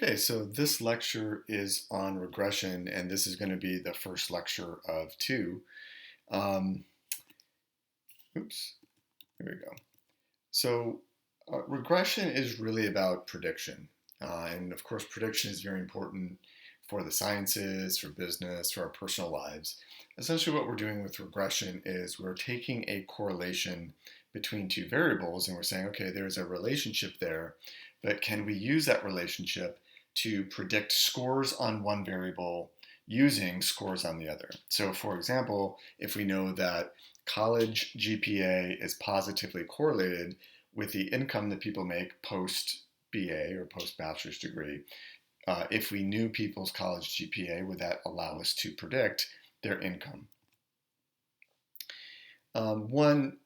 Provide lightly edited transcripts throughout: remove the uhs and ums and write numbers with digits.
Okay, so this lecture is on regression, and this is going to be the first lecture of two. Um, oops, here we go. So, regression is really about prediction. And of course, prediction is very important for the sciences, for business, for our personal lives. Essentially, what we're doing with regression is we're taking a correlation between two variables and we're saying, okay, there's a relationship there, but can we use that relationship to predict scores on one variable using scores on the other? So, for example, if we know that college GPA is positively correlated with the income that people make post BA or post bachelor's degree. If we knew people's college GPA, would that allow us to predict their income? One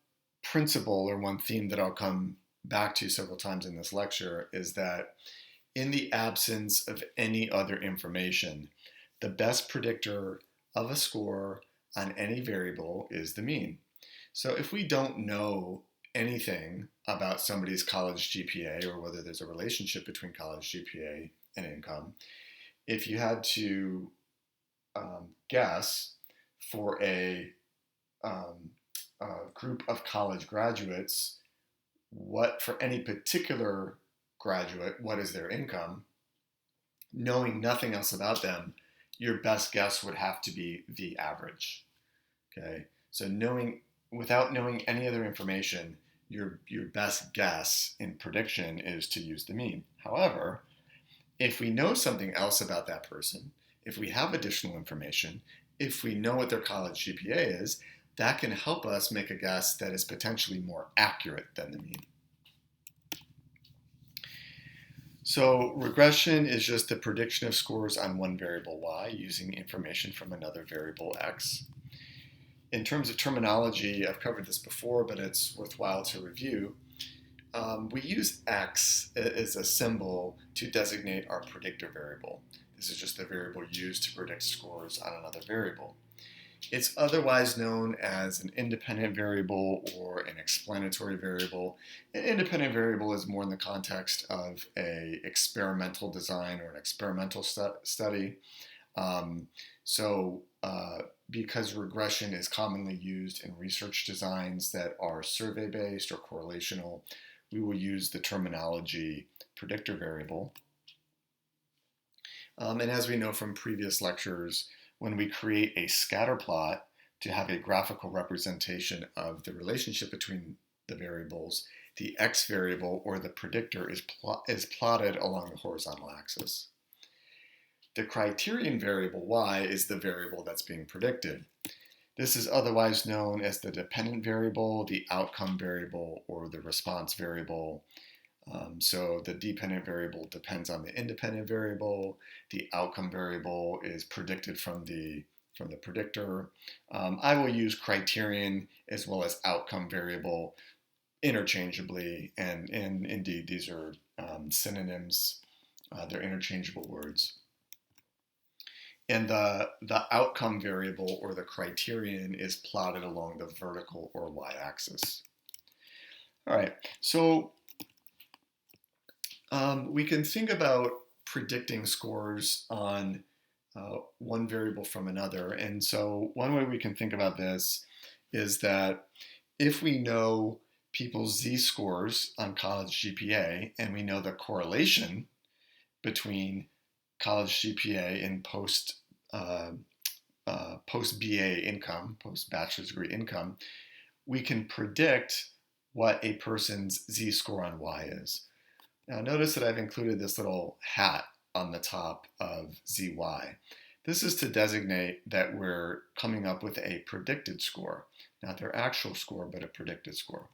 principle or one theme that I'll come back to several times in this lecture is that in the absence of any other information, the best predictor of a score on any variable is the mean. So if we don't know anything about somebody's college GPA or whether there's a relationship between college GPA and income, if you had to guess for a group of college graduates, what for any particular graduate, what is their income, knowing nothing else about them, your best guess would have to be the average. Okay, so without knowing any other information, your best guess in prediction is to use the mean. However, if we know something else about that person, if we have additional information, if we know what their college GPA is, that can help us make a guess that is potentially more accurate than the mean. So regression is just the prediction of scores on one variable y using information from another variable x. In terms of terminology, I've covered this before, but it's worthwhile to review. We use x as a symbol to designate our predictor variable. This is just the variable used to predict scores on another variable. It's otherwise known as an independent variable or an explanatory variable. An independent variable is more in the context of an experimental design or an experimental study. Because regression is commonly used in research designs that are survey-based or correlational, we will use the terminology predictor variable. And as we know from previous lectures, when we create a scatter plot to have a graphical representation of the relationship between the variables, the x variable or the predictor is plotted along the horizontal axis. The criterion variable y is the variable that's being predicted. This is otherwise known as the dependent variable, the outcome variable, or the response variable. So the dependent variable depends on the independent variable. The outcome variable is predicted from the predictor. I will use criterion as well as outcome variable interchangeably, and indeed these are synonyms. They're interchangeable words. And the outcome variable or the criterion is plotted along the vertical or y-axis. All right, so we can think about predicting scores on one variable from another. And so one way we can think about this is that if we know people's z-scores on college GPA and we know the correlation between college GPA and post BA income, post bachelor's degree income, we can predict what a person's z-score on y is. Now notice that I've included this little hat on the top of zy. This is to designate that we're coming up with a predicted score, not their actual score, but a predicted score.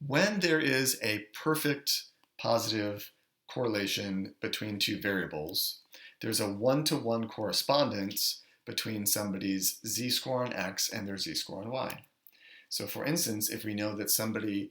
When there is a perfect positive correlation between two variables, there's a one-to-one correspondence between somebody's z-score on x and their z-score on y. So for instance, if we know that somebody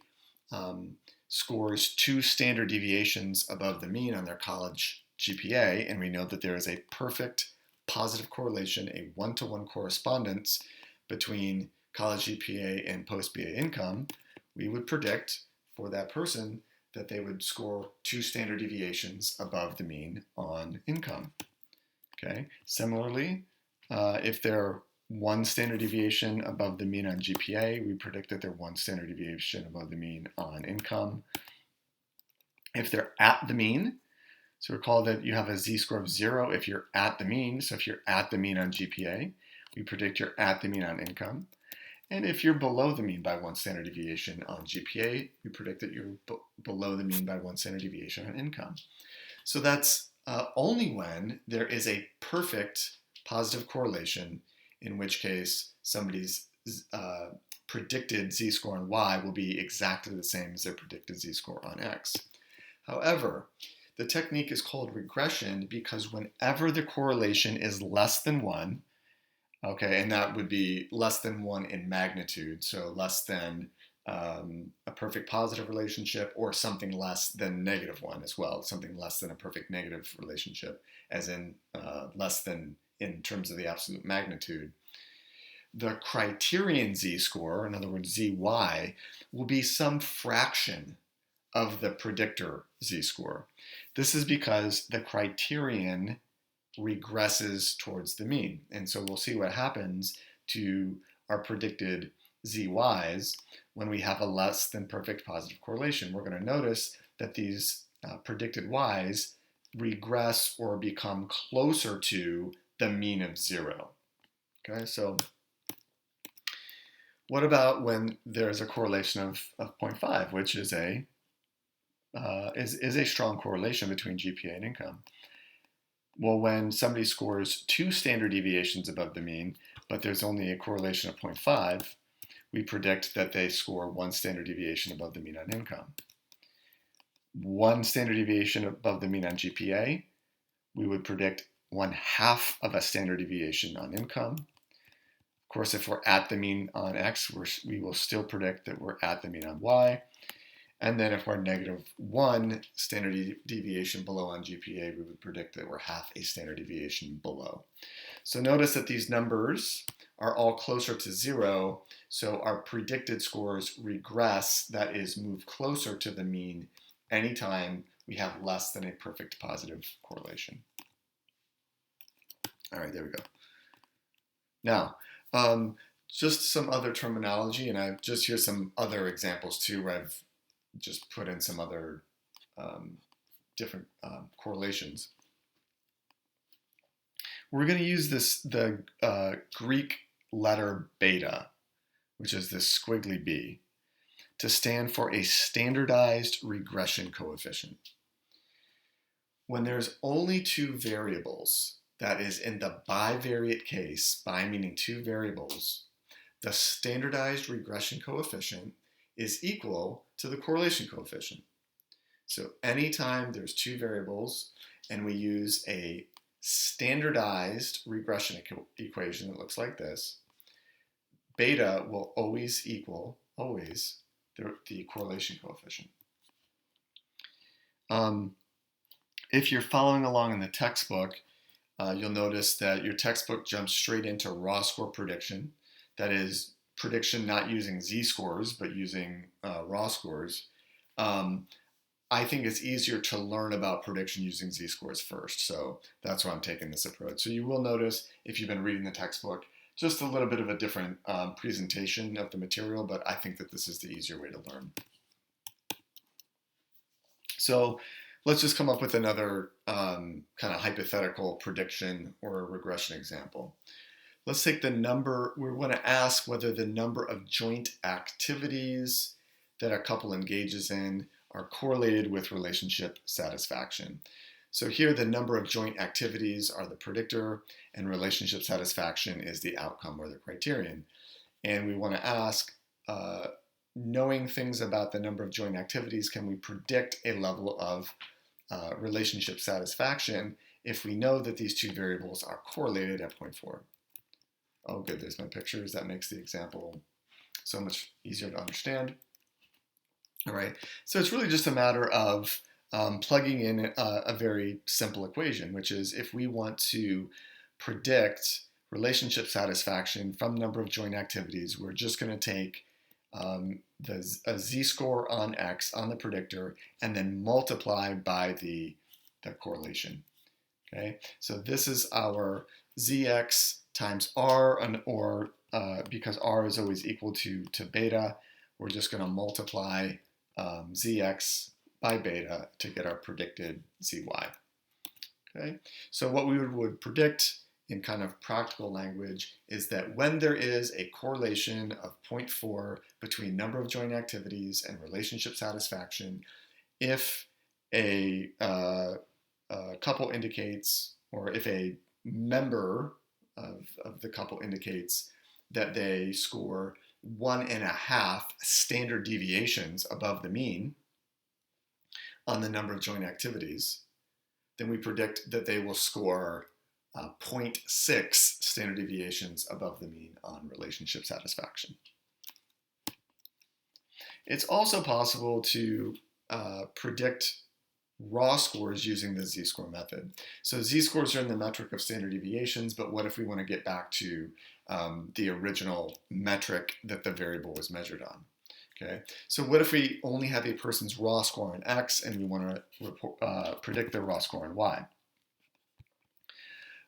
scores 2 standard deviations above the mean on their college GPA, and we know that there is a perfect positive correlation, a one-to-one correspondence between college GPA and post-BA income, we would predict for that person that they would score 2 standard deviations above the mean on income. Okay. Similarly, if they're 1 standard deviation above the mean on GPA, we predict that they're 1 standard deviation above the mean on income. If they're at the mean, so recall that you have a z-score of 0 if you're at the mean. So if you're at the mean on GPA, we predict you're at the mean on income. And if you're below the mean by 1 standard deviation on GPA, we predict that you're below the mean by 1 standard deviation on income. So that's only when there is a perfect positive correlation, in which case somebody's predicted z-score on y will be exactly the same as their predicted z-score on x. However, the technique is called regression because whenever the correlation is less than 1, okay, and that would be less than 1 in magnitude, so less than a perfect positive relationship, or something less than -1 as well, something less than a perfect negative relationship, as in less than in terms of the absolute magnitude. The criterion z-score, in other words zy, will be some fraction of the predictor z-score. This is because the criterion regresses towards the mean. And so we'll see what happens to our predicted zy's when we have a less than perfect positive correlation. We're going to notice that these predicted y's regress or become closer to the mean of 0. Okay, so what about when there's a correlation of 0.5, which is a strong correlation between GPA and income? Well, when somebody scores 2 standard deviations above the mean, but there's only a correlation of 0.5, we predict that they score 1 standard deviation above the mean on income. 1 standard deviation above the mean on GPA, we would predict 1/2 of a standard deviation on income. Of course, if we're at the mean on x, we will still predict that we're at the mean on y. And then if we're -1 standard deviation below on GPA, we would predict that we're 1/2 a standard deviation below. So notice that these numbers are all closer to 0, so our predicted scores regress, that is, move closer to the mean anytime we have less than a perfect positive correlation. All right, there we go. Now, just some other terminology, and I've just here's some other examples too where I've just put in some other different correlations. We're going to use the Greek letter beta, which is this squiggly b, to stand for a standardized regression coefficient. When there's only 2 variables, that is in the bivariate case, bi meaning 2 variables, the standardized regression coefficient is equal to the correlation coefficient. So anytime there's 2 variables and we use a standardized regression equation that looks like this, beta will always equal, the correlation coefficient. If you're following along in the textbook, you'll notice that your textbook jumps straight into raw score prediction. That is, prediction not using z-scores, but using raw scores. I think it's easier to learn about prediction using z-scores first, so that's why I'm taking this approach. So you will notice, if you've been reading the textbook, just a little bit of a different presentation of the material, but I think that this is the easier way to learn. So let's just come up with another kind of hypothetical prediction or regression example. Let's take the number, we want to ask whether the number of joint activities that a couple engages in are correlated with relationship satisfaction. So here the number of joint activities are the predictor and relationship satisfaction is the outcome or the criterion. And we want to ask, knowing things about the number of joint activities, can we predict a level of relationship satisfaction if we know that these 2 variables are correlated at 0.4? Oh good, there's my pictures. That makes the example so much easier to understand. All right, so it's really just a matter of plugging in a very simple equation, which is if we want to predict relationship satisfaction from number of joint activities, we're just going to take a z-score on x, on the predictor, and then multiply by the correlation. Okay, so this is our zx times r, or because r is always equal to beta, we're just going to multiply zx by beta to get our predicted zy. Okay, so what we would predict in kind of practical language is that when there is a correlation of 0.4 between number of joint activities and relationship satisfaction, if a couple indicates, or if a member of the couple indicates that they score 1.5 standard deviations above the mean on the number of joint activities, then we predict that they will score 0.6 standard deviations above the mean on relationship satisfaction. It's also possible to predict raw scores using the z-score method. So z-scores are in the metric of standard deviations, but what if we want to get back to the original metric that the variable was measured on? Okay, so what if we only have a person's raw score on x and we want to predict their raw score on y?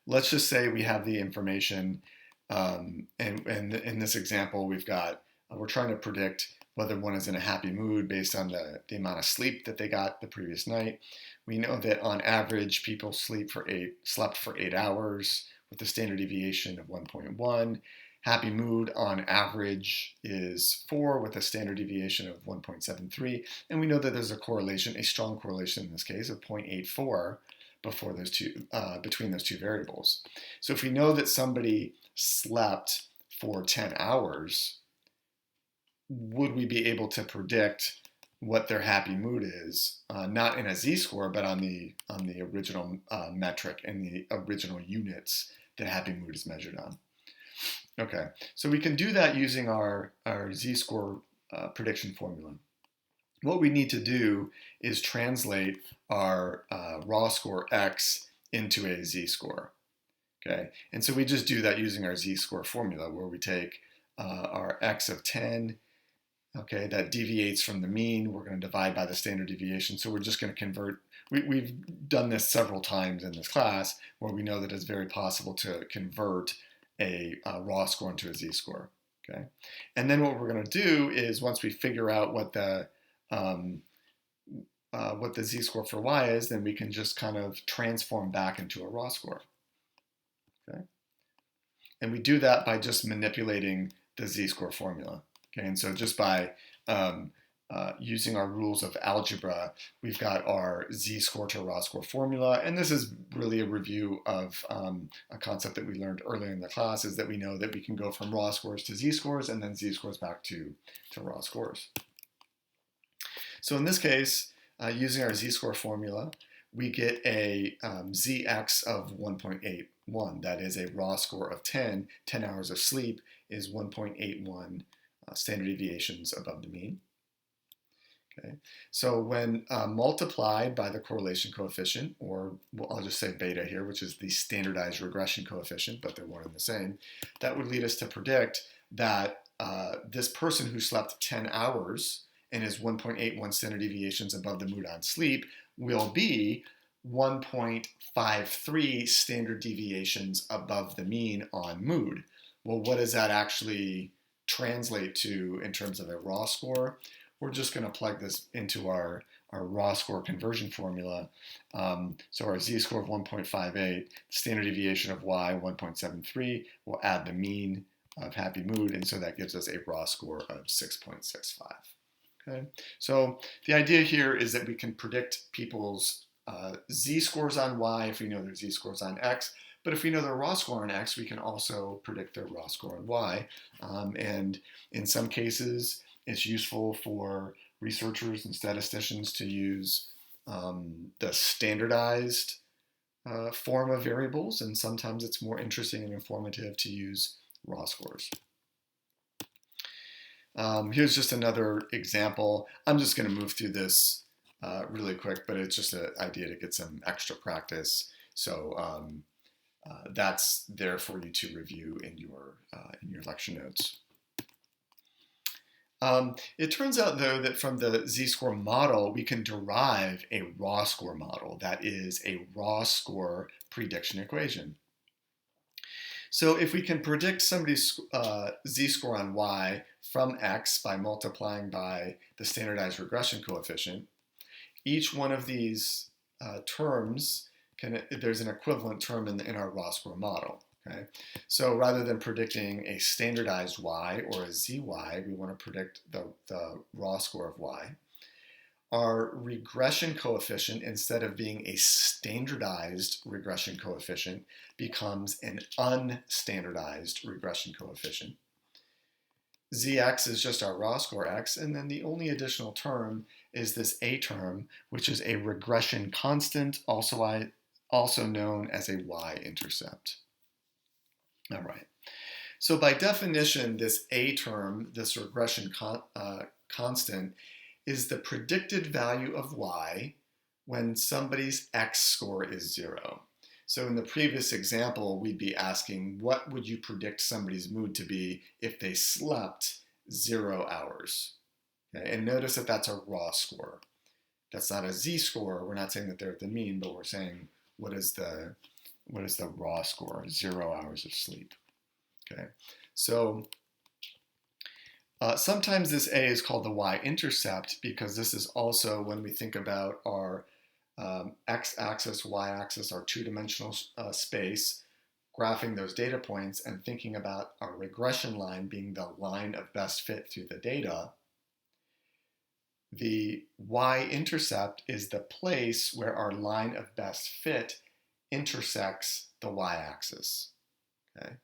Let's just say we have the information, and in this example, we're trying to predict whether one is in a happy mood based on the amount of sleep that they got the previous night. We know that on average, people slept for 8 hours with a standard deviation of 1.1. Happy mood on average is 4 with a standard deviation of 1.73. And we know that there's a correlation, a strong correlation in this case, of 0.84 between those two variables. So if we know that somebody slept for 10 hours, would we be able to predict what their happy mood is, not in a z-score, but on the original metric and the original units that happy mood is measured on? Okay, so we can do that using our z-score prediction formula. What we need to do is translate our raw score x into a z-score. Okay, and so we just do that using our z-score formula, where we take our x of 10, okay, that deviates from the mean. We're going to divide by the standard deviation. So we're just going to convert. We've done this several times in this class, where we know that it's very possible to convert a raw score into a z-score. Okay, and then what we're going to do is, once we figure out what the z-score for y is, then we can just kind of transform back into a raw score. Okay, and we do that by just manipulating the z-score formula. Okay, and so just by using our rules of algebra, we've got our z-score to raw score formula, and this is really a review of a concept that we learned earlier in the class, is that we know that we can go from raw scores to z-scores and then z-scores back to raw scores. So in this case, using our z-score formula, we get a zx of 1.81. That is a raw score of 10. 10 hours of sleep is 1.81 standard deviations above the mean. Okay, so when multiplied by the correlation coefficient, or I'll just say beta here, which is the standardized regression coefficient, but they're one and the same, that would lead us to predict that this person who slept 10 hours and is 1.81 standard deviations above the mood on sleep will be 1.53 standard deviations above the mean on mood. Well, what does that actually translate to in terms of a raw score? We're just going to plug this into our raw score conversion formula. So our z-score of 1.58, standard deviation of y 1.73, we'll add the mean of happy mood, and so that gives us a raw score of 6.65. Okay, so the idea here is that we can predict people's z-scores on y if we know their z-scores on x, but if we know their raw score on x, we can also predict their raw score on y. And in some cases, it's useful for researchers and statisticians to use the standardized form of variables, and sometimes it's more interesting and informative to use raw scores. Here's just another example. I'm just going to move through this really quick, but it's just an idea to get some extra practice. So that's there for you to review in your lecture notes. It turns out, though, that from the z-score model, we can derive a raw score model. That is a raw score prediction equation. So if we can predict somebody's z-score on y from x by multiplying by the standardized regression coefficient, each one of these terms, there's an equivalent term in our raw score model. Okay? So rather than predicting a standardized y or a zy, we want to predict the raw score of y. Our regression coefficient, instead of being a standardized regression coefficient, becomes an unstandardized regression coefficient. Zx is just our raw score x, and then the only additional term is this a term, which is a regression constant, also known as a y-intercept. All right. So by definition, this a term, this regression constant, is the predicted value of y when somebody's x score is 0. So in the previous example, we'd be asking, what would you predict somebody's mood to be if they slept 0 hours? Okay? And notice that that's a raw score. That's not a z-score. We're not saying that they're at the mean, but we're saying what is the raw score? 0 hours of sleep. Okay, so sometimes this a is called the y-intercept because this is also when we think about our x-axis, y-axis, our two-dimensional space, graphing those data points and thinking about our regression line being the line of best fit through the data. The y-intercept is the place where our line of best fit intersects the y-axis. Okay?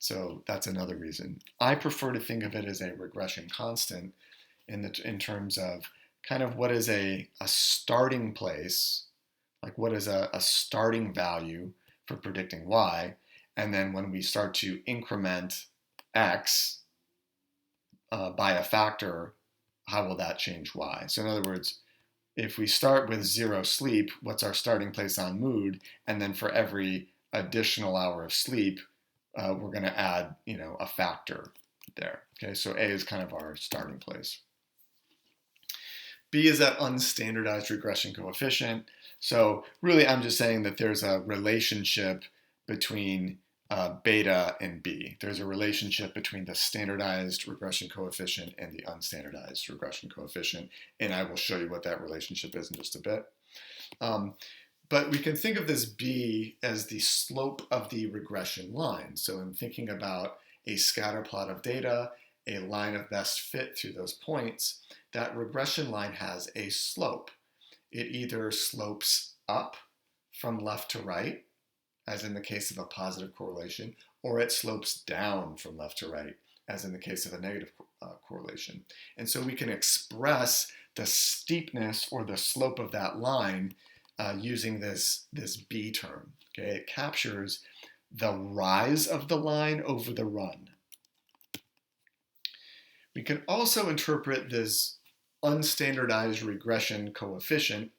So that's another reason. I prefer to think of it as a regression constant in terms of kind of what is a starting place, like what is a starting value for predicting y, and then when we start to increment x by a factor, how will that change y? So in other words, if we start with 0 sleep, what's our starting place on mood? And then for every additional hour of sleep, we're going to add, a factor there. Okay, so A is kind of our starting place. B is that unstandardized regression coefficient. So really, I'm just saying that there's a relationship between beta and B. There's a relationship between the standardized regression coefficient and the unstandardized regression coefficient, and I will show you what that relationship is in just a bit. But we can think of this B as the slope of the regression line. So in thinking about a scatter plot of data, a line of best fit through those points, that regression line has a slope. It either slopes up from left to right, as in the case of a positive correlation, or it slopes down from left to right, as in the case of a negative correlation. And so we can express the steepness or the slope of that line using this B term. Okay? It captures the rise of the line over the run. We can also interpret this unstandardized regression coefficient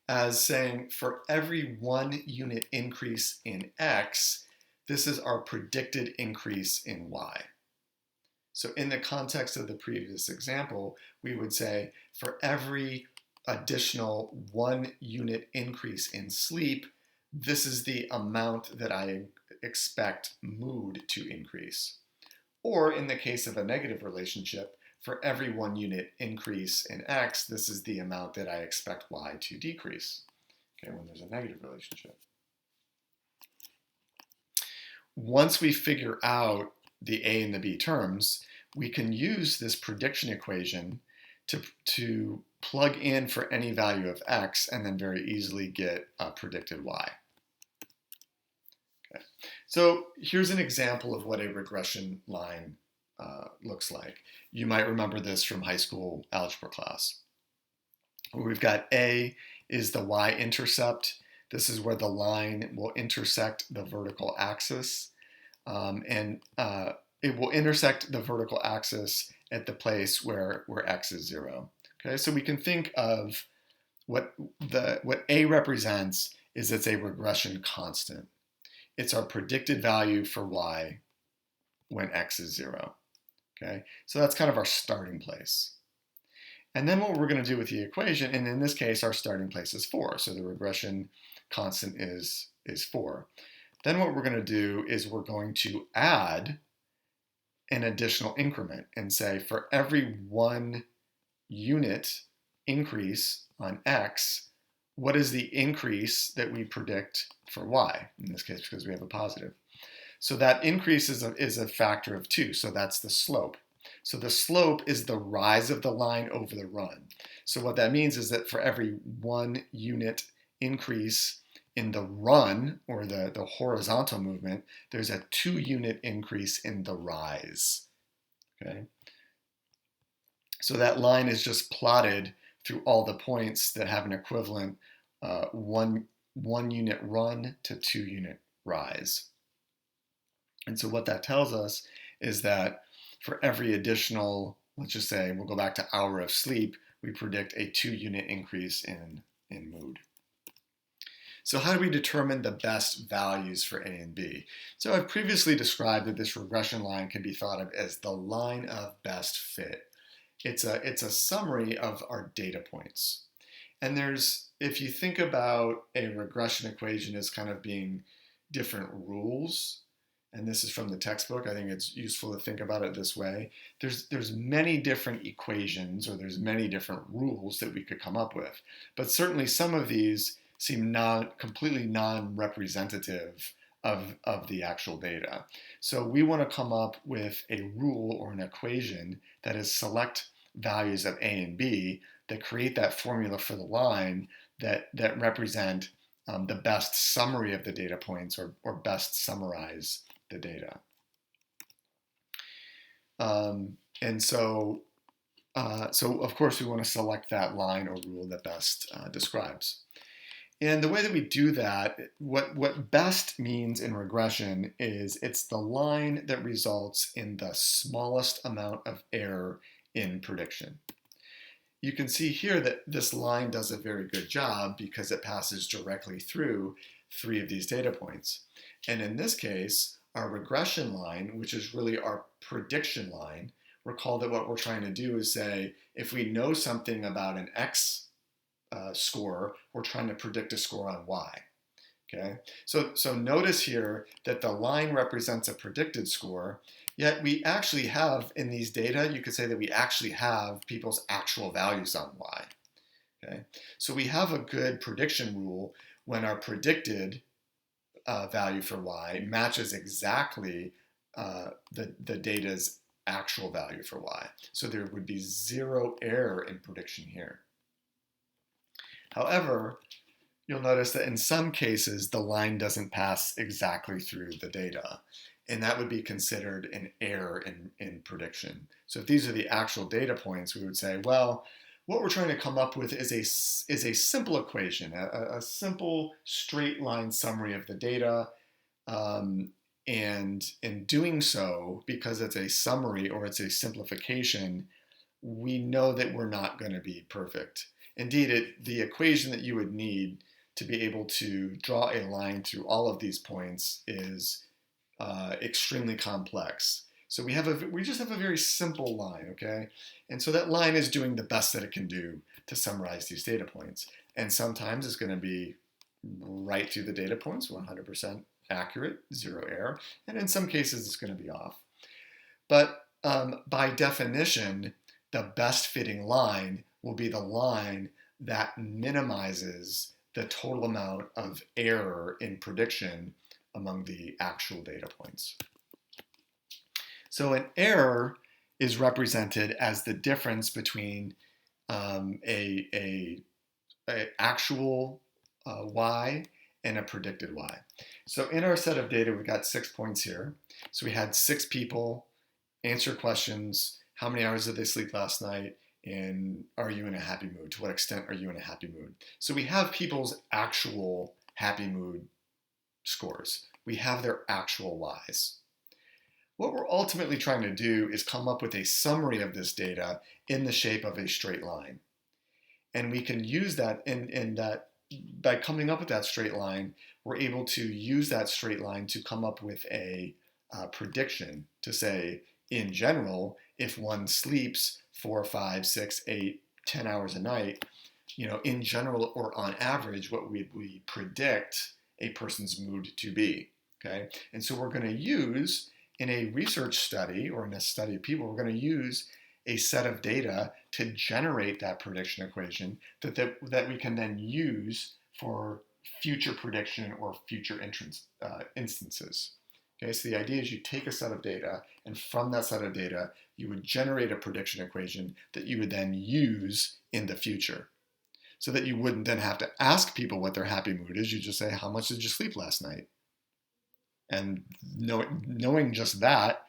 as saying for every 1 unit increase in x, this is our predicted increase in y. So in the context of the previous example, we would say for every additional 1 unit increase in sleep, this is the amount that I expect mood to increase. Or in the case of a negative relationship, for every 1 unit increase in x, this is the amount that I expect y to decrease, okay, when there's a negative relationship. Once we figure out the A and the B terms, we can use this prediction equation to plug in for any value of x and then very easily get a predicted y. Okay. So here's an example of what a regression line looks like. You might remember this from high school algebra class. We've got A is the y-intercept. This is where the line will intersect the vertical axis. And it will intersect the vertical axis at the place where x is 0. Okay, so we can think of what A represents is it's a regression constant. It's our predicted value for y when x is 0. Okay, so that's kind of our starting place. And then what we're going to do with the equation, and in this case, our starting place is 4. So the regression constant is 4. Then what we're going to do is we're going to add an additional increment and say for every 1 unit increase on x, what is the increase that we predict for y, in this case because we have a positive. So that increase is a factor of 2, so that's the slope. So the slope is the rise of the line over the run. So what that means is that for every 1 unit increase in the run, or the horizontal movement, there's a 2 unit increase in the rise. Okay? So that line is just plotted through all the points that have an equivalent 1 unit run to 2 unit rise. And so what that tells us is that for every additional, let's just say, we'll go back to hour of sleep, we predict a 2 unit increase in mood. So how do we determine the best values for A and B? So I've previously described that this regression line can be thought of as the line of best fit. It's a summary of our data points. And if you think about a regression equation as kind of being different rules, and this is from the textbook, I think it's useful to think about it this way. There's many different equations, or there's many different rules that we could come up with. But certainly some of these seem completely non-representative of the actual data. So we want to come up with a rule or an equation that is select values of A and B that create that formula for the line that represent the best summary of the data points, or best summarize the data. And so of course we want to select that line or rule that best describes. And the way that we do that, what best means in regression is it's the line that results in the smallest amount of error in prediction. You can see here that this line does a very good job because it passes directly through 3 of these data points. And in this case, our regression line, which is really our prediction line, recall that what we're trying to do is say, if we know something about an X score, we're trying to predict a score on Y. Okay, so notice here that the line represents a predicted score, yet we actually have in these data, you could say that we actually have people's actual values on Y. Okay, so we have a good prediction rule when our predicted value for Y matches exactly the data's actual value for Y. So there would be 0 error in prediction here. However, you'll notice that in some cases, the line doesn't pass exactly through the data, and that would be considered an error in prediction. So if these are the actual data points, we would say, well, what we're trying to come up with is a simple equation, a simple straight line summary of the data, and in doing so, because it's a summary or it's a simplification, we know that we're not going to be perfect. Indeed, the equation that you would need to be able to draw a line through all of these points is extremely complex. So we just have a very simple line, okay? And so that line is doing the best that it can do to summarize these data points. And sometimes it's going to be right through the data points, 100% accurate, 0 error. And in some cases, it's going to be off. But by definition, the best fitting line will be the line that minimizes the total amount of error in prediction among the actual data points. So an error is represented as the difference between a actual Y and a predicted Y. So in our set of data, we've got 6 points here. So we had 6 people answer questions. How many hours did they sleep last night? And are you in a happy mood? To what extent are you in a happy mood? So we have people's actual happy mood scores. We have their actual Ys. What we're ultimately trying to do is come up with a summary of this data in the shape of a straight line. And we can use that in that by coming up with that straight line, we're able to use that straight line to come up with a prediction to say, in general, if one sleeps 4, 5, 6, 8, 10 hours a night, in general or on average, what we predict a person's mood to be. Okay, and so we're going to use in a research study or in a study of people, we're going to use a set of data to generate that prediction equation that we can then use for future prediction or future instances. Okay, so the idea is you take a set of data, and from that set of data, you would generate a prediction equation that you would then use in the future. So that you wouldn't then have to ask people what their happy mood is. You just say, how much did you sleep last night? And knowing just that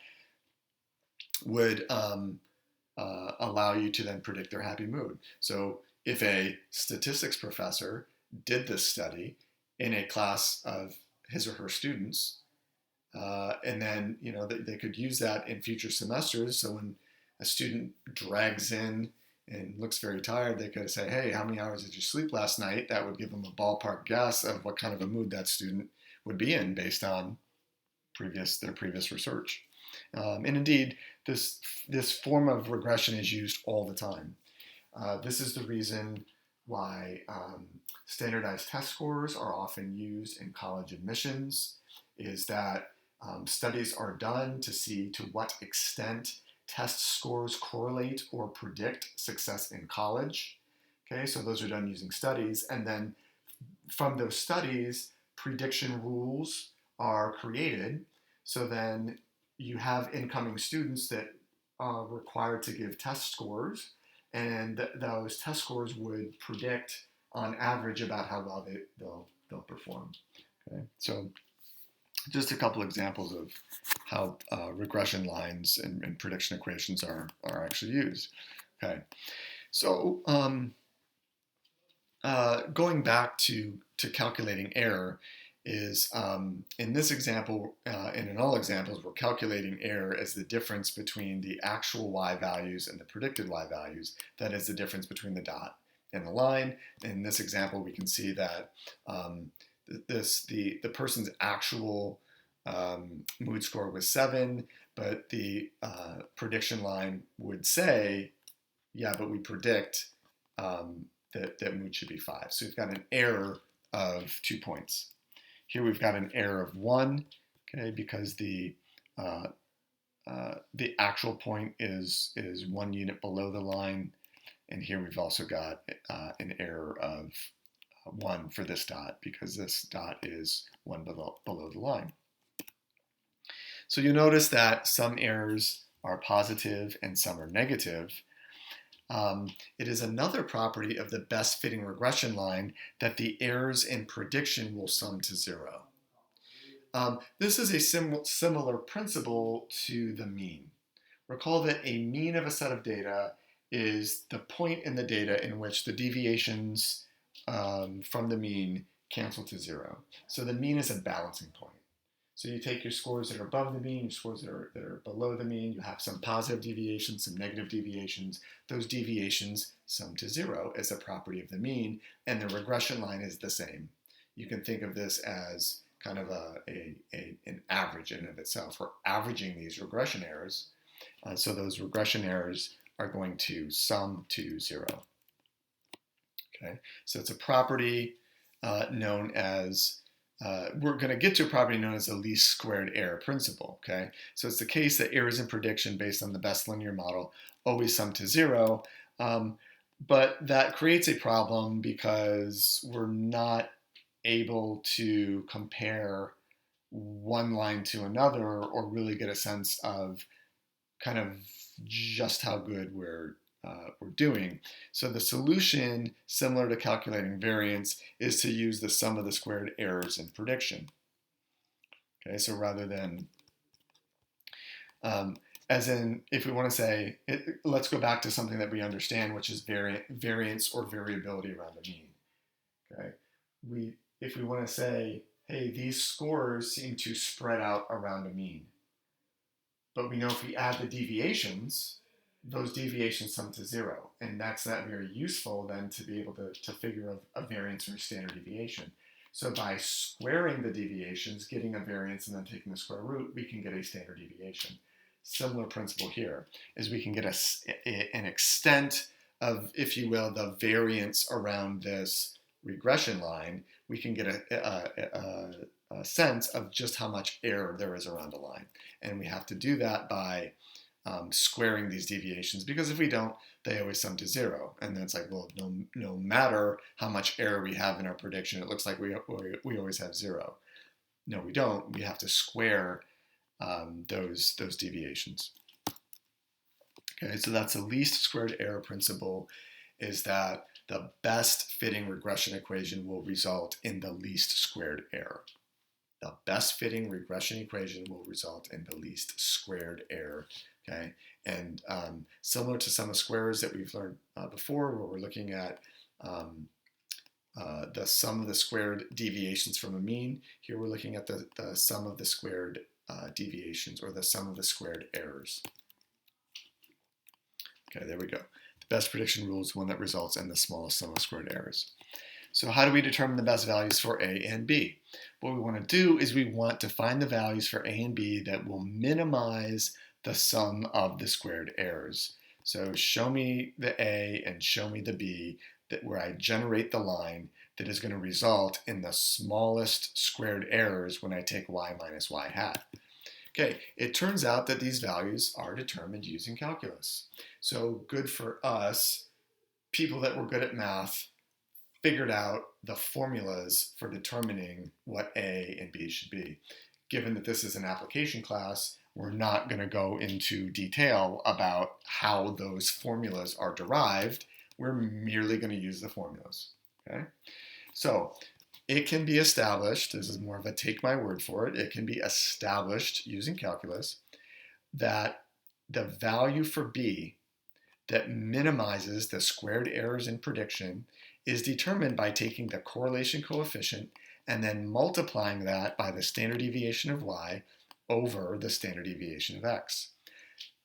would allow you to then predict their happy mood. So if a statistics professor did this study in a class of his or her students, and then they could use that in future semesters. So when a student drags in and looks very tired, they could say, hey, how many hours did you sleep last night? That would give them a ballpark guess of what kind of a mood that student would be in based on their previous research. And indeed, this form of regression is used all the time. This is the reason why standardized test scores are often used in college admissions, is that studies are done to see to what extent test scores correlate or predict success in college. Okay, so those are done using studies, and then from those studies, prediction rules are created. So then you have incoming students that are required to give test scores, and those test scores would predict on average about how well they'll perform. Okay, so just a couple examples of how regression lines and prediction equations are actually used. Okay, so going back to calculating error is in this example, and in all examples, we're calculating error as the difference between the actual y values and the predicted y values. That is the difference between the dot and the line. In this example, we can see that the person's actual mood score was 7, but the prediction line would say, yeah, but we predict that mood should be 5. So we've got an error of 2 points. Here we've got an error of 1, okay, because the actual point is 1 unit below the line, and here we've also got an error of 1 for this dot, because this dot is 1 below the line. So you notice that some errors are positive and some are negative. It is another property of the best fitting regression line that the errors in prediction will sum to 0. This is a similar principle to the mean. Recall that a mean of a set of data is the point in the data in which the deviations from the mean cancel to 0. So the mean is a balancing point. So you take your scores that are above the mean, your scores that are below the mean, you have some positive deviations, some negative deviations. Those deviations sum to 0 as a property of the mean, and the regression line is the same. You can think of this as kind of an average in and of itself. We're averaging these regression errors, so those regression errors are going to sum to 0. Okay, so it's a property known as we're going to get to a property known as the least squared error principle. Okay, so it's the case that errors in prediction based on the best linear model always sum to 0, but that creates a problem because we're not able to compare one line to another or really get a sense of kind of just how good we're doing. So the solution, similar to calculating variance, is to use the sum of the squared errors in prediction. Okay, so rather than, as in, if we want to say, let's go back to something that we understand, which is variance or variability around the mean. Okay, if we want to say, hey, these scores seem to spread out around a mean, but we know if we add the deviations, those deviations sum to 0, and that's not very useful then to be able to figure a variance or a standard deviation. So by squaring the deviations, getting a variance, and then taking the square root, we can get a standard deviation. similar principle here, is we can get an extent of, if you will, the variance around this regression line. We can get a sense of just how much error there is around a line. And we have to do that by squaring these deviations, because if we don't, they always sum to 0. And then it's like, well, no matter how much error we have in our prediction, it looks like we always have 0. No, we don't. We have to square those deviations. Okay, so that's the least squared error principle, is that the best fitting regression equation will result in the least squared error. The best fitting regression equation will result in the least squared error. Okay, and similar to sum of squares that we've learned before, where we're looking at the sum of the squared deviations from a mean, here we're looking at the sum of the squared deviations, or the sum of the squared errors. Okay, there we go. The best prediction rule is one that results in the smallest sum of squared errors. So how do we determine the best values for A and B? What we want to do is we want to find the values for A and B that will minimize the sum of the squared errors. So show me the A and show me the B, where I generate the line that is going to result in the smallest squared errors when I take y minus y hat. Okay, it turns out that these values are determined using calculus. So good for us, people that were good at math figured out the formulas for determining what A and B should be. Given that this is an application class, we're not going to go into detail about how those formulas are derived. We're merely going to use the formulas. Okay? So it can be established, this is more of a take my word for it, it can be established using calculus that the value for B that minimizes the squared errors in prediction is determined by taking the correlation coefficient and then multiplying that by the standard deviation of y over the standard deviation of x.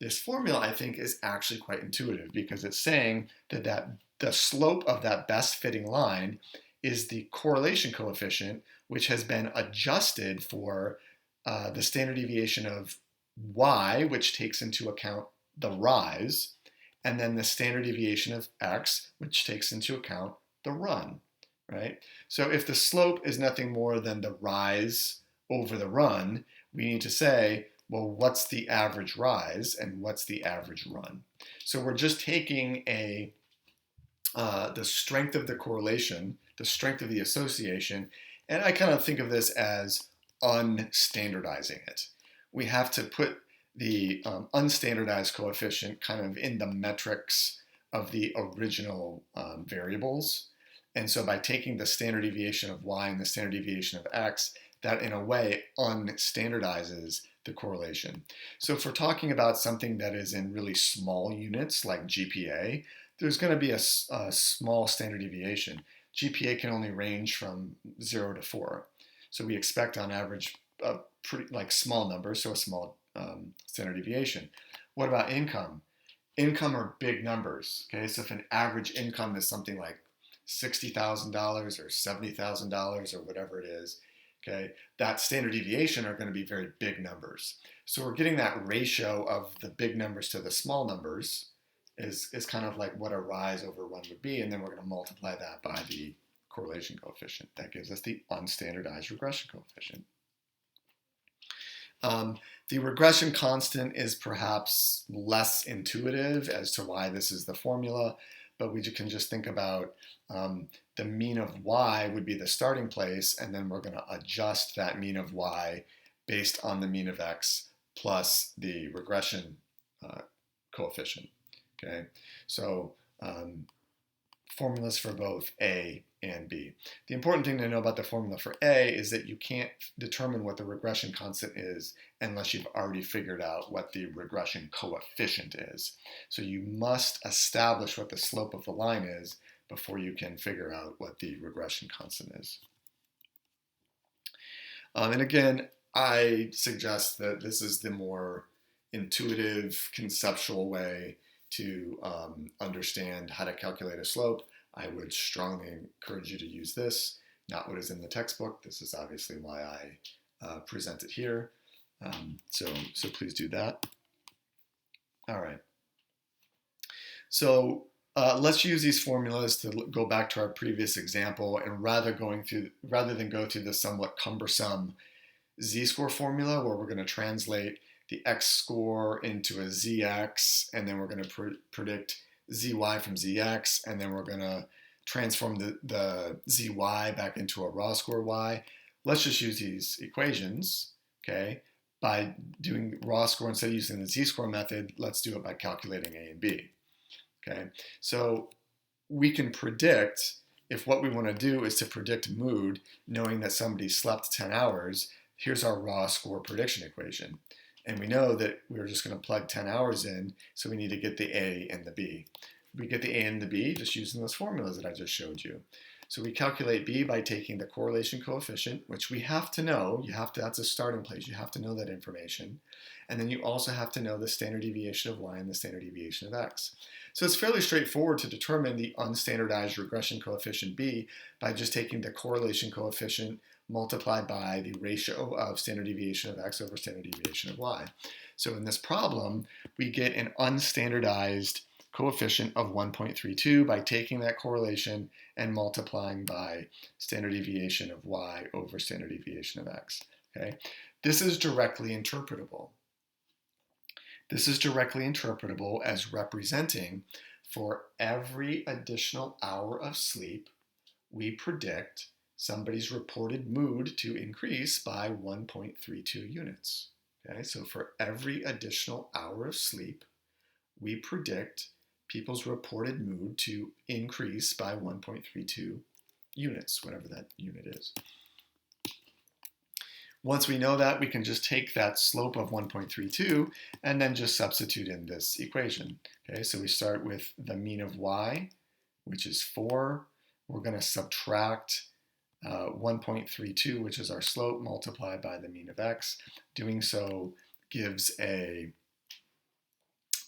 This formula, I think, is actually quite intuitive, because it's saying that the slope of that best fitting line is the correlation coefficient, which has been adjusted for the standard deviation of y, which takes into account the rise, and then the standard deviation of x, which takes into account the run, right? So if the slope is nothing more than the rise over the run, we need to say, well, what's the average rise and what's the average run? So we're just taking the strength of the correlation, the strength of the association, and I kind of think of this as unstandardizing it. We have to put the unstandardized coefficient kind of in the metrics of the original variables. And so by taking the standard deviation of y and the standard deviation of x, that in a way unstandardizes the correlation. So if we're talking about something that is in really small units like GPA, there's going to be a small standard deviation. GPA can only range from 0 to 4. So we expect on average a pretty small numbers, so a small standard deviation. What about income? Income are big numbers. Okay, so if an average income is something like $60,000 or $70,000 or whatever it is, okay, that standard deviation are going to be very big numbers. So we're getting that ratio of the big numbers to the small numbers is kind of like what a rise over one would be, and then we're going to multiply that by the correlation coefficient. That gives us the unstandardized regression coefficient. The regression constant is perhaps less intuitive as to why this is the formula, but we can just think about the mean of y would be the starting place, and then we're going to adjust that mean of y based on the mean of x plus the regression coefficient. Okay, so formulas for both A and B. The important thing to know about the formula for A is that you can't determine what the regression constant is unless you've already figured out what the regression coefficient is. So you must establish what the slope of the line is before you can figure out what the regression constant is. And again, I suggest that this is the more intuitive, conceptual way to understand how to calculate a slope. I would strongly encourage you to use this, not what is in the textbook. This is obviously why I present it here. So please do that. All right. So let's use these formulas to go back to our previous example, and rather than go through the somewhat cumbersome z-score formula where we're going to translate the x-score into a zx, and then we're going to predict zy from zx, and then we're going to transform the zy back into a raw score y. Let's just use these equations, okay? By doing raw score instead of using the z-score method, let's do it by calculating a and b. Okay, so we can predict, if what we want to do is to predict mood, knowing that somebody slept 10 hours, here's our raw score prediction equation. And we know that we're just going to plug 10 hours in, so we need to get the A and the B. We get the A and the B just using those formulas that I just showed you. So we calculate B by taking the correlation coefficient, which we have to know. That's a starting place. You have to know that information. And then you also have to know the standard deviation of y and the standard deviation of x. So it's fairly straightforward to determine the unstandardized regression coefficient B by just taking the correlation coefficient multiplied by the ratio of standard deviation of x over standard deviation of y. So in this problem, we get an unstandardized coefficient of 1.32 by taking that correlation and multiplying by standard deviation of y over standard deviation of x. Okay? This is directly interpretable. This is directly interpretable as representing, for every additional hour of sleep, we predict somebody's reported mood to increase by 1.32 units. Okay, so for every additional hour of sleep, we predict people's reported mood to increase by 1.32 units, whatever that unit is. Once we know that, we can just take that slope of 1.32 and then just substitute in this equation. Okay, so we start with the mean of y, which is 4. We're going to subtract 1.32, which is our slope, multiplied by the mean of x. Doing so gives a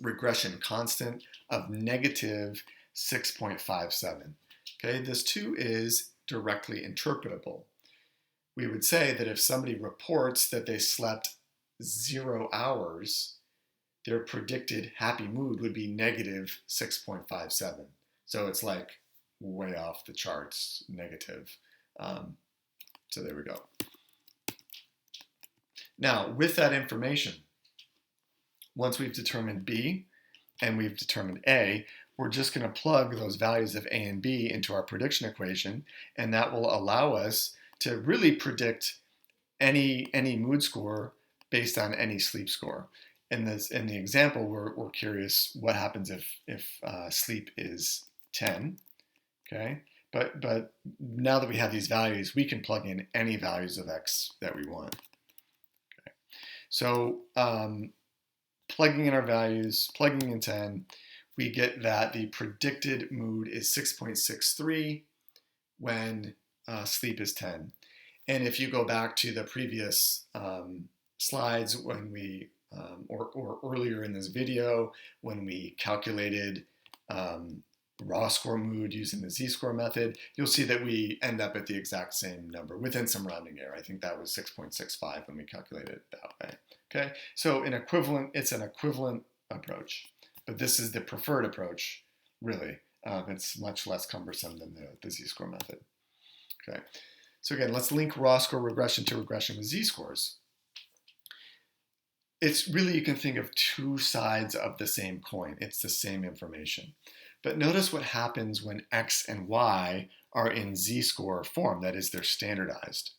regression constant of negative 6.57. Okay, this too is directly interpretable. We would say that if somebody reports that they slept 0 hours, their predicted happy mood would be negative 6.57. So it's like way off the charts, negative. So there we go. Now, with that information, once we've determined B and we've determined A, we're just going to plug those values of A and B into our prediction equation, and that will allow us to really predict any mood score based on any sleep score. In the example, we're curious what happens if sleep is 10. Okay, but now that we have these values, we can plug in any values of x that we want. Okay, so plugging in our values, plugging in 10, we get that the predicted mood is 6.63 when sleep is 10. And if you go back to the previous slides when we, or earlier in this video, when we calculated raw score mood using the z-score method, you'll see that we end up at the exact same number within some rounding error. I think that was 6.65 when we calculated it that way. Okay, so it's an equivalent approach, but this is the preferred approach, really. It's much less cumbersome than the z-score method. Okay, so again, let's link raw score regression to regression with z-scores. It's really, you can think of two sides of the same coin. It's the same information. But notice what happens when x and y are in z-score form, that is, they're standardized.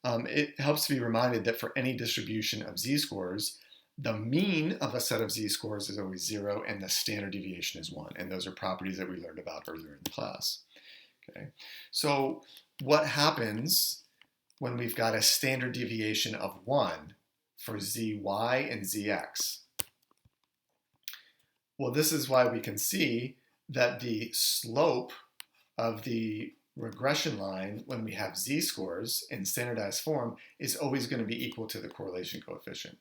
It helps to be reminded that for any distribution of z-scores, the mean of a set of z-scores is always 0 and the standard deviation is 1. And those are properties that we learned about earlier in the class. Okay, so what happens when we've got a standard deviation of 1 for zy and zx? Well, this is why we can see that the slope of the regression line when we have z-scores in standardized form is always going to be equal to the correlation coefficient,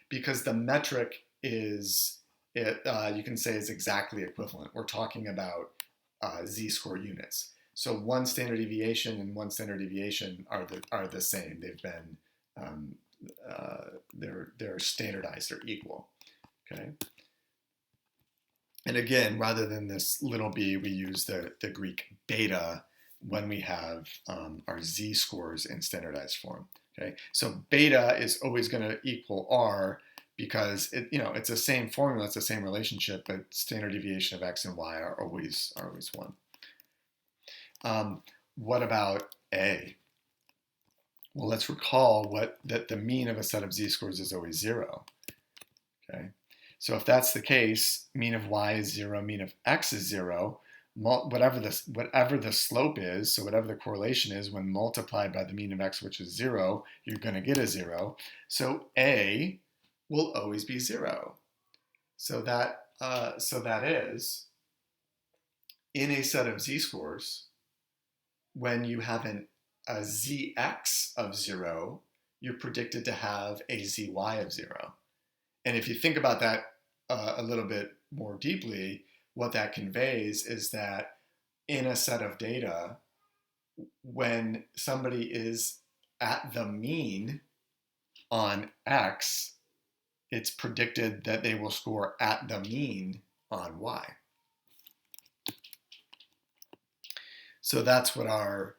because the metric is, you can say, is exactly equivalent. We're talking about z-score units. So one standard deviation and one standard deviation are the same. They've been they're standardized. They're equal. Okay. And again, rather than this little b, we use the Greek beta when we have our z-scores in standardized form. Okay, so beta is always going to equal r because it's the same formula, it's the same relationship, but standard deviation of x and y are always 1. What about a? Well, let's recall that the mean of a set of z-scores is always 0. Okay, so if that's the case, mean of y is 0, mean of x is 0. Whatever the slope is, so whatever the correlation is, when multiplied by the mean of x, which is 0, you're going to get a 0. So a will always be 0. So that is, in a set of z-scores, when you have a zx of 0, you're predicted to have a zy of 0. And if you think about that a little bit more deeply, what that conveys is that in a set of data, when somebody is at the mean on x, it's predicted that they will score at the mean on y. So that's what our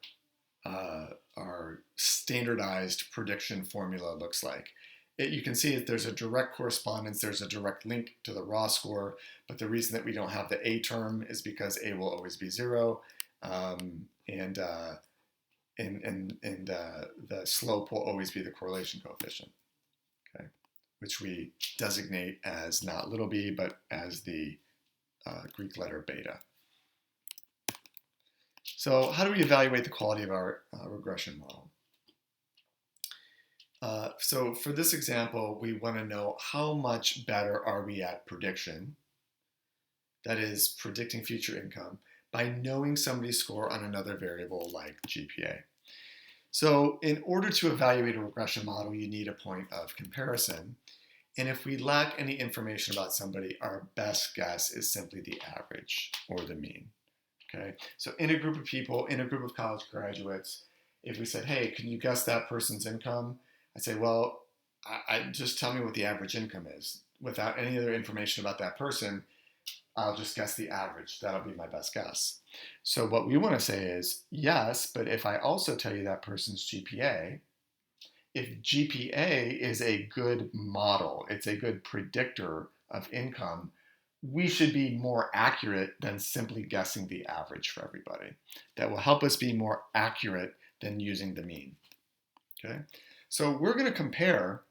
standardized prediction formula looks like. You can see that there's a direct correspondence, there's a direct link to the raw score, but the reason that we don't have the a term is because a will always be 0, and the slope will always be the correlation coefficient, okay, which we designate as not little b, but as the Greek letter beta. So how do we evaluate the quality of our regression model? So for this example, we want to know how much better are we at prediction, that is, predicting future income, by knowing somebody's score on another variable like GPA. So in order to evaluate a regression model, you need a point of comparison. And if we lack any information about somebody, our best guess is simply the average or the mean. Okay, so in a group of people, in a group of college graduates, if we said, hey, can you guess that person's income? I'd say, well, I just tell me what the average income is. Without any other information about that person, I'll just guess the average. That'll be my best guess. So what we want to say is, yes, but if I also tell you that person's GPA, if GPA is a good model, it's a good predictor of income, we should be more accurate than simply guessing the average for everybody. That will help us be more accurate than using the mean. Okay, so we're going to compare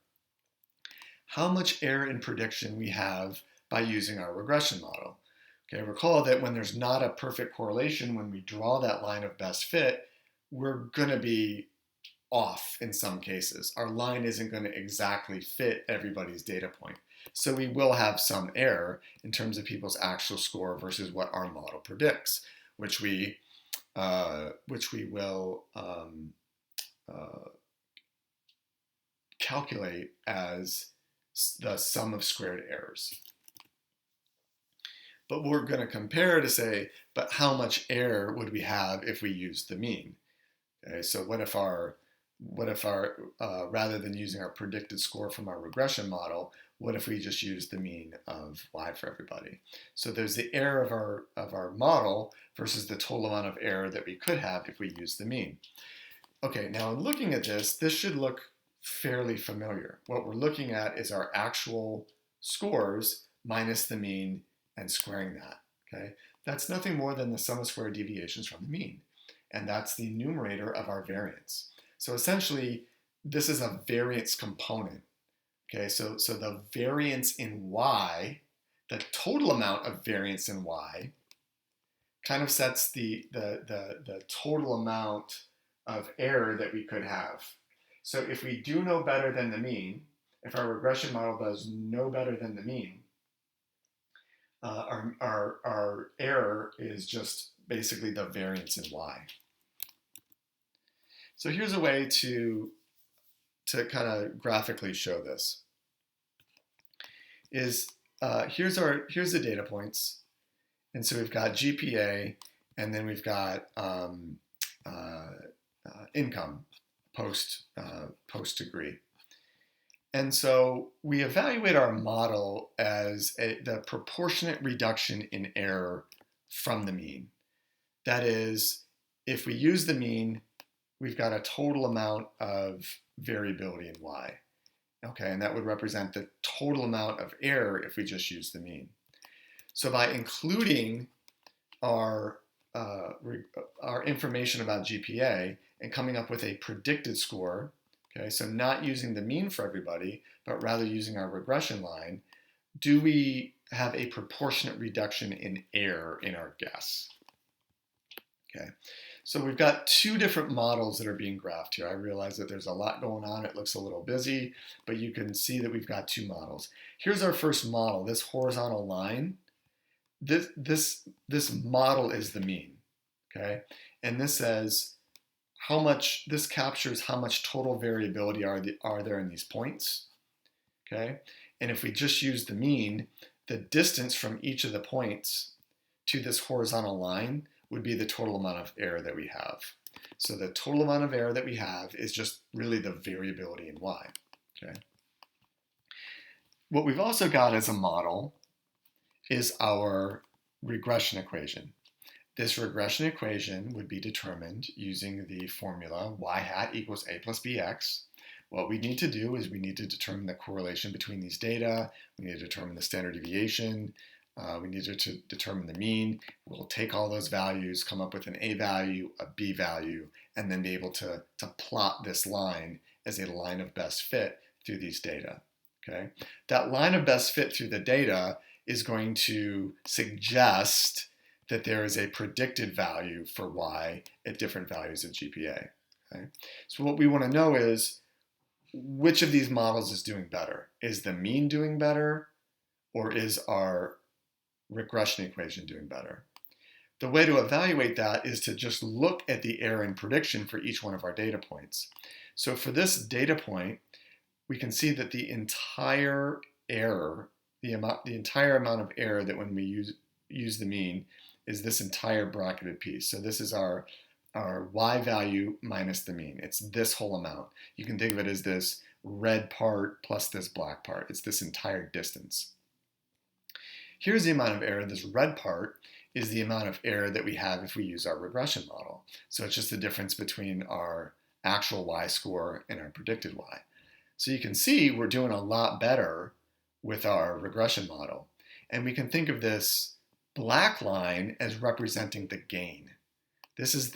how much error in prediction we have by using our regression model. Okay, recall that when there's not a perfect correlation, when we draw that line of best fit, we're going to be off in some cases. Our line isn't going to exactly fit everybody's data point. So we will have some error in terms of people's actual score versus what our model predicts, which we will calculate as the sum of squared errors. But we're going to compare to say, but how much error would we have if we used the mean? Okay, so what if our rather than using our predicted score from our regression model, what if we just use the mean of y for everybody? So there's the error of our model versus the total amount of error that we could have if we use the mean. Okay, now in looking at this should look fairly familiar. What we're looking at is our actual scores minus the mean and squaring that. Okay, that's nothing more than the sum of squared deviations from the mean, and that's the numerator of our variance. So essentially, this is a variance component. Okay, so the variance in y, the total amount of variance in y, kind of sets the total amount of error that we could have. So if we do no better than the mean, if our regression model does no better than the mean, our error is just basically the variance in y. So here's a way to kind of graphically show this. Here's the data points, and so we've got GPA, and then we've got income post degree, And so we evaluate our model as the proportionate reduction in error from the mean. That is, if we use the mean, we've got a total amount of variability in y. Okay, and that would represent the total amount of error if we just use the mean. So by including our information about GPA and coming up with a predicted score, okay, so not using the mean for everybody, but rather using our regression line, do we have a proportionate reduction in error in our guess? Okay, so we've got two different models that are being graphed here. I realize that there's a lot going on. It looks a little busy, but you can see that we've got two models. Here's our first model, this horizontal line. This model is the mean, okay? And this says this captures how much total variability are there in these points, okay? And if we just use the mean, the distance from each of the points to this horizontal line would be the total amount of error that we have. So the total amount of error that we have is just really the variability in y, okay? What we've also got as a model is our regression equation. This regression equation would be determined using the formula y hat equals a plus bx. What we need to do is we need to determine the correlation between these data. We need to determine the standard deviation. We need to determine the mean. We'll take all those values, come up with an a value, a b value, and then be able to plot this line as a line of best fit through these data. Okay? That line of best fit through the data is going to suggest that there is a predicted value for y at different values of GPA. Okay? So what we want to know is which of these models is doing better? Is the mean doing better, or is our regression equation doing better? The way to evaluate that is to just look at the error in prediction for each one of our data points. So for this data point, we can see that the entire error, the entire amount of error that when we use the mean is this entire bracketed piece. So this is our y value minus the mean. It's this whole amount. You can think of it as this red part plus this black part. It's this entire distance. Here's the amount of error. This red part is the amount of error that we have if we use our regression model. So it's just the difference between our actual y score and our predicted y. So you can see we're doing a lot better with our regression model. And we can think of this black line as representing the gain. This is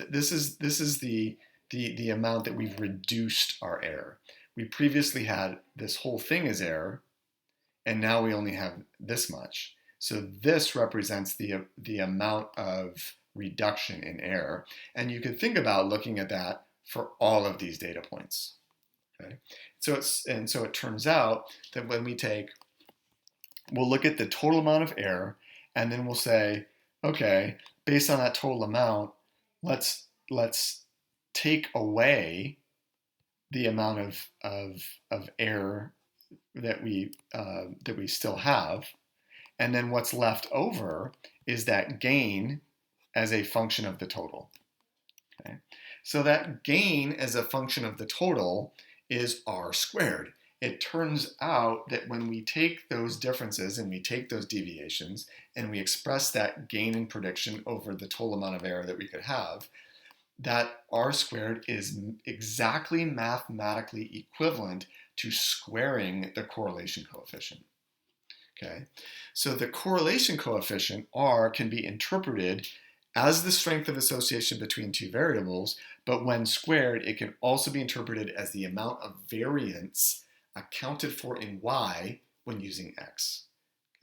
the amount that we've reduced our error. We previously had this whole thing as error, and now we only have this much. So this represents the amount of reduction in error. And you could think about looking at that for all of these data points. Okay? So it turns out that when we'll look at the total amount of error, and then we'll say, okay, based on that total amount, let's take away the amount of error that we still have, and then what's left over is that gain as a function of the total. Okay? So that gain as a function of the total is r squared. It turns out that when we take those differences and we take those deviations and we express that gain in prediction over the total amount of error that we could have, that r squared is exactly mathematically equivalent to squaring the correlation coefficient. Okay, so the correlation coefficient, r, can be interpreted as the strength of association between two variables, but when squared, it can also be interpreted as the amount of variance accounted for in y when using x.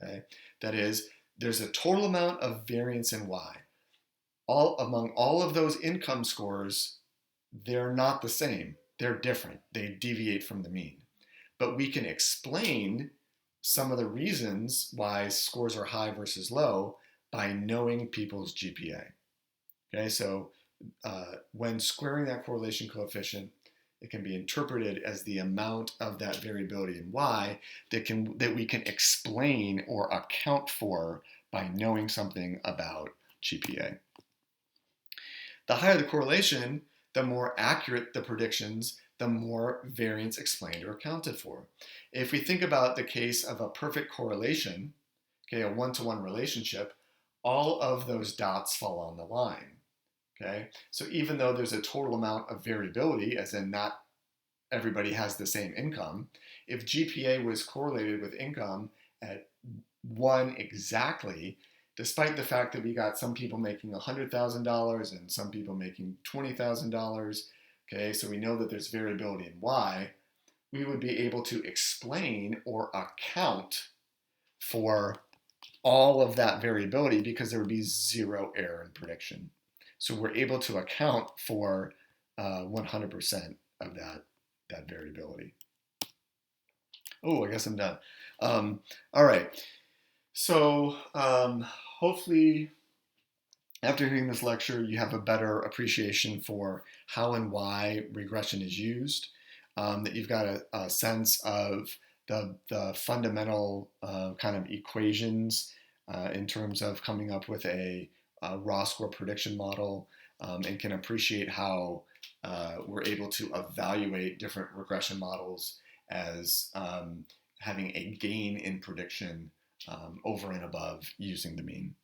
Okay, that is, there's a total amount of variance in y. Among all of those income scores, they're not the same. They're different. They deviate from the mean. But we can explain some of the reasons why scores are high versus low by knowing people's GPA. Okay, so when squaring that correlation coefficient, it can be interpreted as the amount of that variability in y that we can explain or account for by knowing something about GPA. The higher the correlation, the more accurate the predictions the more variance explained or accounted for. If we think about the case of a perfect correlation, okay, a one-to-one relationship, all of those dots fall on the line. Okay, so even though there's a total amount of variability, as in not everybody has the same income, if GPA was correlated with income at 1 exactly, despite the fact that we got some people making $100,000 and some people making $20,000, okay, so we know that there's variability in Y, we would be able to explain or account for all of that variability because there would be zero error in prediction. So we're able to account for 100% of that variability. Oh, I guess I'm done. All right. So hopefully after hearing this lecture, you have a better appreciation for how and why regression is used, that you've got a sense of the fundamental kind of equations in terms of coming up with a raw score prediction model, and can appreciate how we're able to evaluate different regression models as having a gain in prediction over and above using the mean.